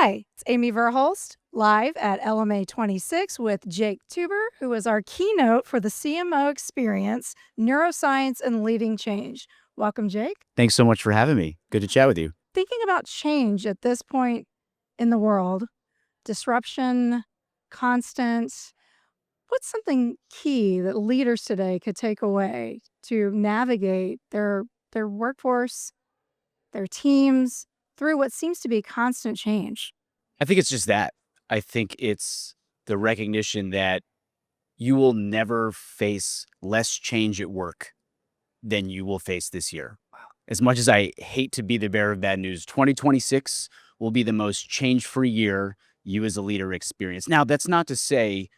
Hi, it's Amy Velhurst live at LMA 26 with Jake Tuber, who is our keynote for the CMO experience, Neuroscience and Leading Change. Welcome, Jake. Thanks so much for having me. Good to chat with you. Thinking about change at this point in the world, disruption, constant, what's something key that leaders today could take away to navigate their workforce, their teams through what seems to be constant change? I think it's just that. I think it's the recognition that you will never face less change at work than you will face this year. As much as I hate to be the bearer of bad news, 2026 will be the most change-free year you as a leader experience. Now, that's not to say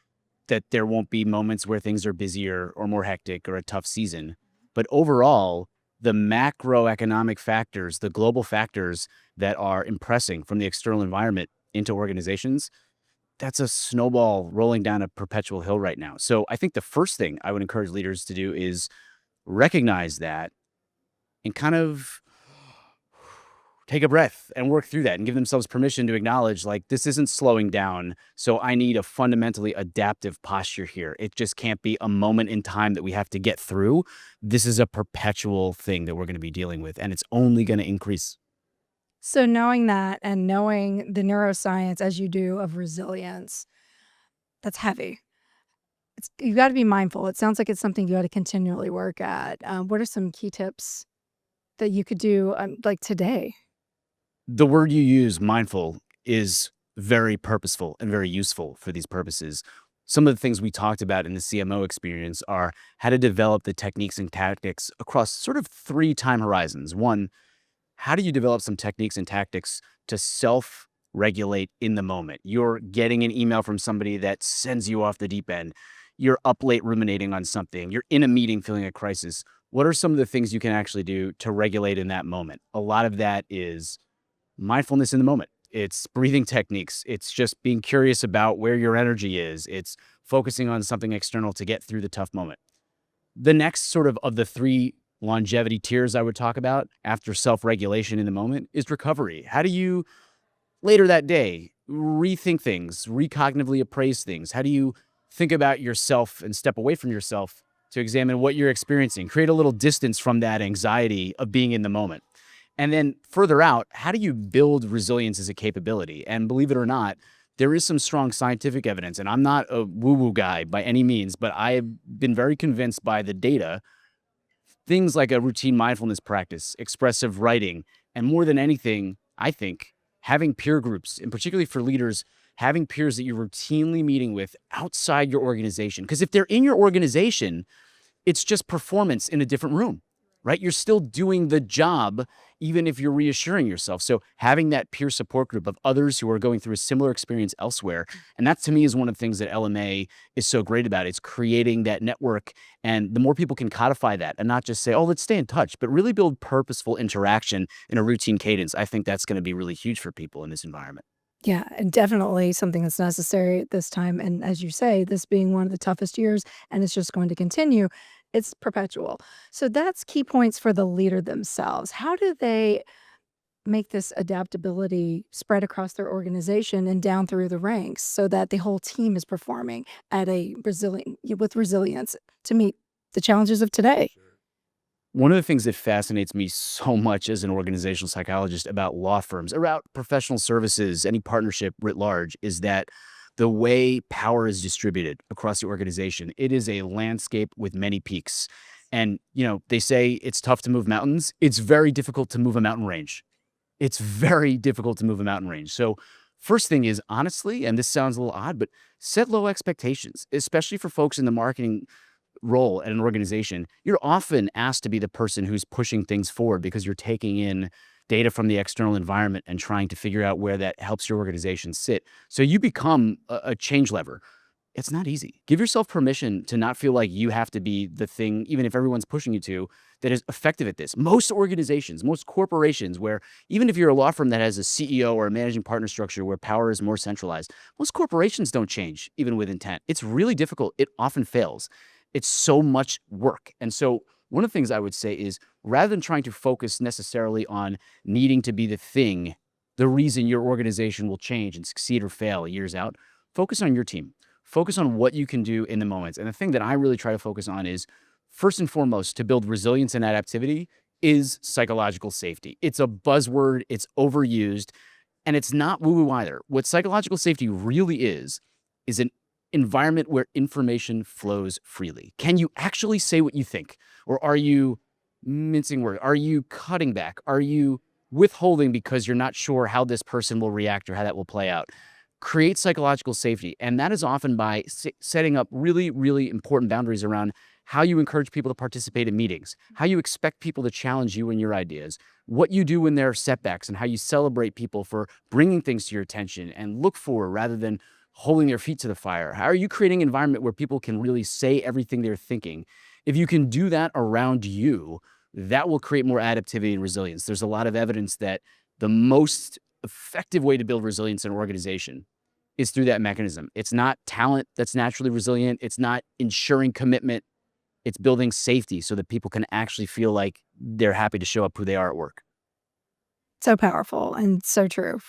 that there won't be moments where things are busier or more hectic or a tough season. But overall, the macroeconomic factors, the global factors that are impressing from the external environment into organizations, that's a snowball rolling down a perpetual hill right now. So I think the first thing I would encourage leaders to do is recognize that and kind of take a breath and work through that and give themselves permission to acknowledge, like, this isn't slowing down. So I need a fundamentally adaptive posture here. It just can't be a moment in time that we have to get through. This is a perpetual thing that we're going to be dealing with, and it's only going to increase. So knowing that and knowing the neuroscience as you do of resilience, that's heavy. You got to be mindful. It sounds like it's something you got to continually work at. What are some key tips that you could do like today? The word you use, mindful, is very purposeful and very useful for these purposes. Some of the things we talked about in the CMO experience are how to develop the techniques and tactics across sort of 3 time horizons. One, how do you develop some techniques and tactics to self-regulate in the moment? You're getting an email from somebody that sends you off the deep end. You're up late ruminating on something. You're in a meeting feeling a crisis. What are some of the things you can actually do to regulate in that moment? A lot of that is mindfulness in the moment. It's breathing techniques. It's just being curious about where your energy is. It's focusing on something external to get through the tough moment. The next sort of the 3 longevity tiers I would talk about after self-regulation in the moment is recovery. How do you later that day rethink things, recognitively appraise things? How do you think about yourself and step away from yourself to examine what you're experiencing? Create a little distance from that anxiety of being in the moment. And then further out, how do you build resilience as a capability? And believe it or not, there is some strong scientific evidence, and I'm not a woo-woo guy by any means, but I've been very convinced by the data. Things like a routine mindfulness practice, expressive writing, and more than anything, I think, having peer groups, and particularly for leaders, having peers that you're routinely meeting with outside your organization. Because if they're in your organization, it's just performance in a different room, right? You're still doing the job, even if you're reassuring yourself. So having that peer support group of others who are going through a similar experience elsewhere, and that to me is one of the things that LMA is so great about. It's creating that network, and the more people can codify that and not just say, oh, let's stay in touch, but really build purposeful interaction in a routine cadence. I think that's going to be really huge for people in this environment. Yeah, and definitely something that's necessary at this time. And as you say, this being one of the toughest years, and it's just going to continue, it's perpetual. So that's key points for the leader themselves. How do they make this adaptability spread across their organization and down through the ranks so that the whole team is performing at a with resilience to meet the challenges of today? One of the things that fascinates me so much as an organizational psychologist about law firms, about professional services, any partnership writ large, is that the way power is distributed across the organization, it is a landscape with many peaks. And, they say it's tough to move mountains. It's very difficult to move a mountain range. It's very difficult to move a mountain range. So first thing is, honestly, and this sounds a little odd, but set low expectations, especially for folks in the marketing role at an organization. You're often asked to be the person who's pushing things forward because you're taking in data from the external environment and trying to figure out where that helps your organization sit. So you become a change lever. It's not easy. Give yourself permission to not feel like you have to be the thing, even if everyone's pushing you to, that is effective at this. Most organizations, most corporations, where even if you're a law firm that has a CEO or a managing partner structure where power is more centralized, most corporations don't change, even with intent. It's really difficult. It often fails. It's so much work. And so one of the things I would say is rather than trying to focus necessarily on needing to be the thing the reason your organization will change and succeed or fail years out, focus on your team. Focus on what you can do in the moments. And the thing that I really try to focus on is, first and foremost, to build resilience and adaptivity is psychological safety. It's a buzzword, it's overused, and it's not woo-woo either. What psychological safety really is an environment where information flows freely. Can you actually say what you think? Or are you mincing words? Are you cutting back? Are you withholding because you're not sure how this person will react or how that will play out? Create psychological safety. And that is often by setting up really, really important boundaries around how you encourage people to participate in meetings, how you expect people to challenge you and your ideas, what you do when there are setbacks, and how you celebrate people for bringing things to your attention and look for rather than holding their feet to the fire. How are you creating an environment where people can really say everything they're thinking? If you can do that around you, that will create more adaptivity and resilience. There's a lot of evidence that the most effective way to build resilience in an organization is through that mechanism. It's not talent that's naturally resilient. It's not ensuring commitment. It's building safety so that people can actually feel like they're happy to show up who they are at work. So powerful and so true.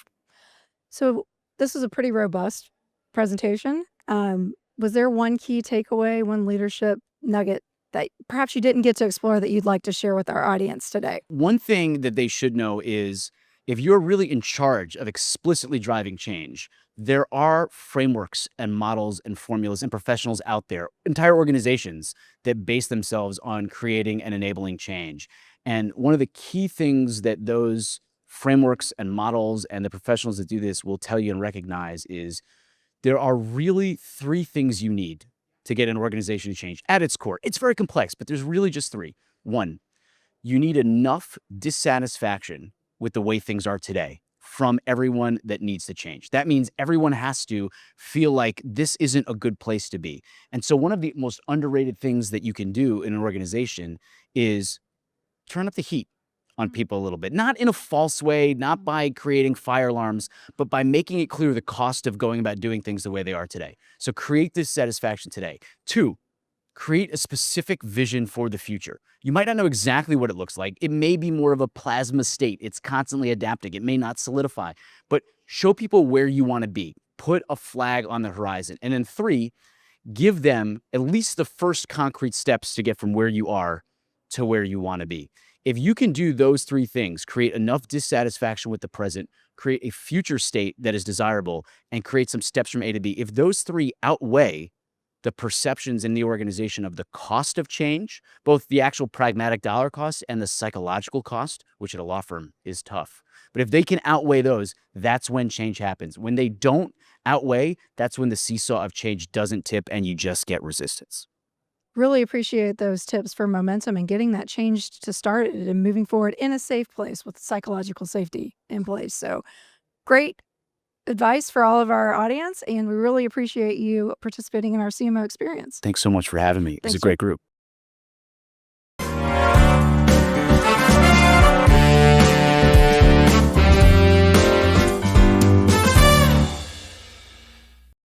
So this was a pretty robust presentation. Was there one key takeaway, one leadership nugget that perhaps you didn't get to explore that you'd like to share with our audience today? One thing that they should know is, if you're really in charge of explicitly driving change, there are frameworks and models and formulas and professionals out there, entire organizations that base themselves on creating and enabling change. And one of the key things that those frameworks and models and the professionals that do this will tell you and recognize is, there are really three things you need to get an organization to change at its core. It's very complex, but there's really just three. One, you need enough dissatisfaction with the way things are today from everyone that needs to change. That means everyone has to feel like this isn't a good place to be. And so one of the most underrated things that you can do in an organization is turn up the heat on people a little bit, not in a false way, not by creating fire alarms, but by making it clear the cost of going about doing things the way they are today. So create this satisfaction today. Two, create a specific vision for the future. You might not know exactly what it looks like. It may be more of a plasma state. It's constantly adapting. It may not solidify, but show people where you want to be. Put a flag on the horizon. And then three, give them at least the first concrete steps to get from where you are to where you want to be. If you can do those three things, create enough dissatisfaction with the present, create a future state that is desirable, and create some steps from A to B, if those three outweigh the perceptions in the organization of the cost of change, both the actual pragmatic dollar cost and the psychological cost, which at a law firm is tough. But if they can outweigh those, that's when change happens. When they don't outweigh, that's when the seesaw of change doesn't tip and you just get resistance. Really appreciate those tips for momentum and getting that change to start and moving forward in a safe place with psychological safety in place. So great advice for all of our audience, and we really appreciate you participating in our CMO experience. Thanks so much for having me. It was a Thanks. great group.